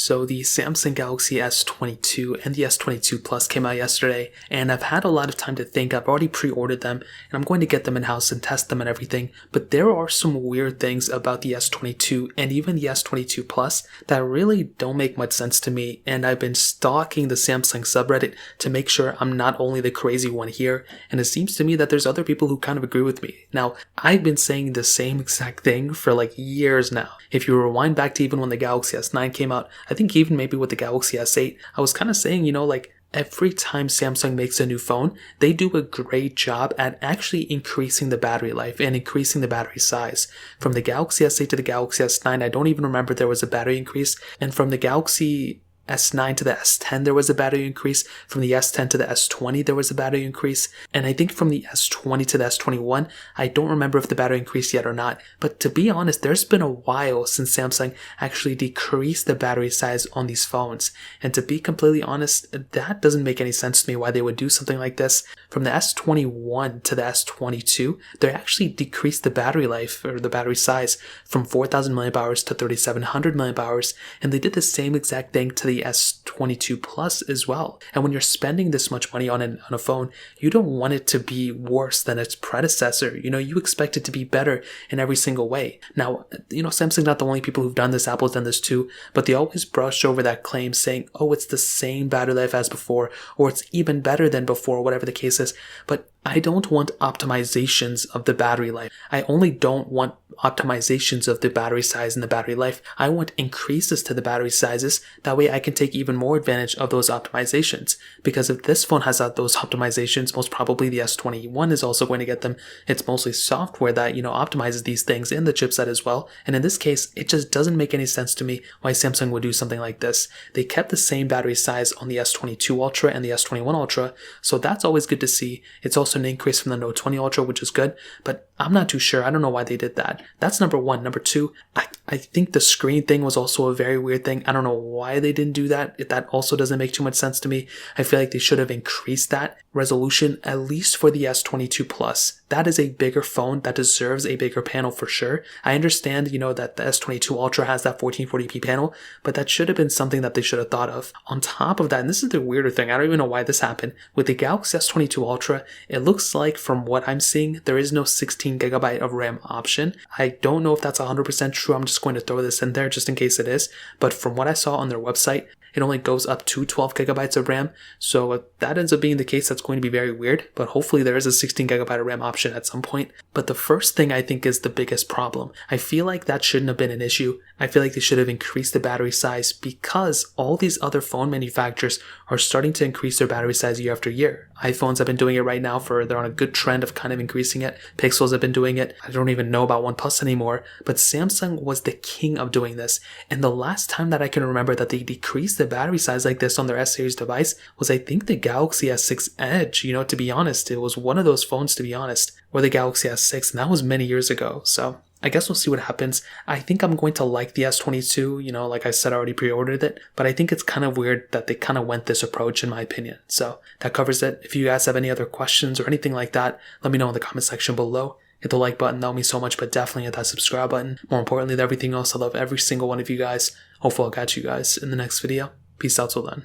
So the Samsung Galaxy S22 and the S22 Plus came out yesterday, and I've had a lot of time to think. I've already pre-ordered them, and I'm going to get them in-house and test them and everything, but there are some weird things about the S22 and even the S22 Plus that really don't make much sense to me, and I've been stalking the Samsung subreddit to make sure I'm not only the crazy one here, and it seems to me that there's other people who kind of agree with me. Now, I've been saying the same exact thing for like years now. If you rewind back to even when the Galaxy S9 came out, I think even maybe with the Galaxy S8, I was kind of saying, like every time Samsung makes a new phone, they do a great job at actually increasing the battery life and increasing the battery size. From the Galaxy S8 to the Galaxy S9, I don't even remember there was a battery increase. And from the Galaxy S9 to the S10 there was a battery increase. From the S10 to the S20 there was a battery increase. And I think from the S20 to the S21, I don't remember if the battery increased yet or not. But to be honest, there's been a while since Samsung actually decreased the battery size on these phones. And to be completely honest, that doesn't make any sense to me why they would do something like this. From the S21 to the S22, they actually decreased the battery life or the battery size from 4,000 milliamp to 3,700 milliamp, and they did the same exact thing to the S22 Plus as well. And when you're spending this much money on a phone, you don't want it to be worse than its predecessor. You expect it to be better in every single way. Now, Samsung's not the only people who've done this. Apple's done this too, but they always brush over that claim saying, oh, it's the same battery life as before, or it's even better than before, whatever the case is. But I don't want optimizations of the battery life. I only don't want optimizations of the battery size and the battery life. I want increases to the battery sizes. That way I can take even more advantage of those optimizations. Because if this phone has those optimizations, most probably the S21 is also going to get them. It's mostly software that, optimizes these things in the chipset as well. And in this case, it just doesn't make any sense to me why Samsung would do something like this. They kept the same battery size on the S22 Ultra and the S21 Ultra, so that's always good to see. It's also an increase from the Note 20 Ultra, which is good, but I'm not too sure. I don't know why they did that. That's number one. Number two, I think the screen thing was also a very weird thing. I don't know why they didn't do that. That also doesn't make too much sense to me. I feel like they should have increased that resolution, at least for the S22 Plus. That is a bigger phone that deserves a bigger panel for sure. I understand, that the S22 Ultra has that 1440p panel, but that should have been something that they should have thought of. On top of that, and this is the weirder thing, I don't even know why this happened, with the Galaxy S22 Ultra, it looks like from what I'm seeing, there is no 16GB of RAM option. I don't know if that's 100% true. I'm just going to throw this in there just in case it is, but from what I saw on their website, it only goes up to 12GB of RAM. So if that ends up being the case, that's going to be very weird, but hopefully there is a 16GB of RAM option at some point. But the first thing I think is the biggest problem. I feel like that shouldn't have been an issue. I feel like they should have increased the battery size because all these other phone manufacturers are starting to increase their battery size year after year. iPhones have been doing it right now they're on a good trend of kind of increasing it. Pixels have been doing it. I don't even know about OnePlus anymore, but Samsung was the king of doing this. And the last time that I can remember that they decreased the battery size like this on their S-series device was, I think, the Galaxy S6 Edge. To be honest, it was one of those phones, to be honest, or the Galaxy S6, and that was many years ago. So I guess we'll see what happens. I think I'm going to like the S22, like I said, I already pre-ordered it, but I think it's kind of weird that they kind of went this approach in my opinion. So that covers it. If you guys have any other questions or anything like that, let me know in the comment section below. Hit the like button, that would mean so much, but definitely hit that subscribe button. More importantly than everything else, I love every single one of you guys. Hopefully I'll catch you guys in the next video. Peace out till then.